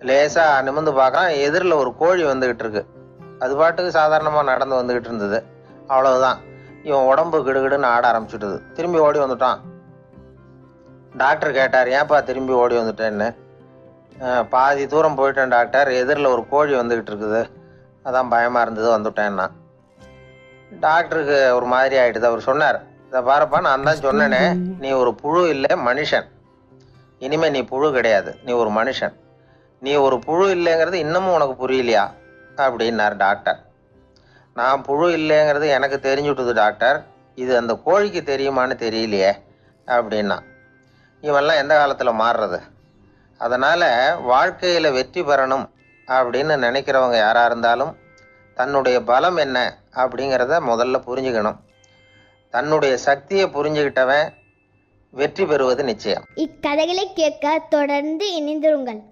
லேசாக நிமிர்ந்து பார்க்குறான், எதிரில் ஒரு கோழி வந்துக்கிட்டு இருக்கு. அது பாட்டுக்கு சாதாரணமாக நடந்து வந்துக்கிட்டு இருந்தது. அவ்வளவுதான், இவன் உடம்பு கிடுகிடுன்னு ஆட ஆரம்பிச்சுட்டுது. திரும்பி ஓடி வந்துட்டான். டாக்டர் கேட்டார், ஏன்ப்பா திரும்பி ஓடி வந்துட்டேன்னு. பாதி தூரம் போயிட்டேன் டாக்டர், எதிரில் ஒரு கோழி வந்துக்கிட்டு இருக்குது, அதான் பயமாக இருந்தது வந்துட்டேன்னா. டாக்டருக்கு ஒரு மாதிரி ஆகிடுது. அவர் சொன்னார், இதை பாருப்பா, நான் தான் சொன்னேனே, நீ ஒரு புழு இல்லை மனுஷன். இனிமே நீ புழு கிடையாது, நீ ஒரு மனுஷன். நீ ஒரு புழு இல்லைங்கிறது இன்னமும் உனக்கு புரியலையா அப்படின்னார் டாக்டர். நான் புழு இல்லைங்கிறது எனக்கு தெரிஞ்சுட்டுது டாக்டர், இது அந்த கோழிக்கு தெரியுமான்னு தெரியலையே அப்படின்னா. இவெல்லாம் எந்த காலத்தில் மாறுறது? அதனால் வாழ்க்கையில் வெற்றி பெறணும் அப்படின்னு நினைக்கிறவங்க யாராக இருந்தாலும் தன்னுடைய பலம் என்ன அப்படிங்கிறத முதல்ல புரிஞ்சுக்கணும். தன்னுடைய சக்தியை புரிஞ்சுக்கிட்டவன் வெற்றி பெறுவது நிச்சயம். இக்கதைகளை கேட்க தொடர்ந்து இணைந்திருங்கள்.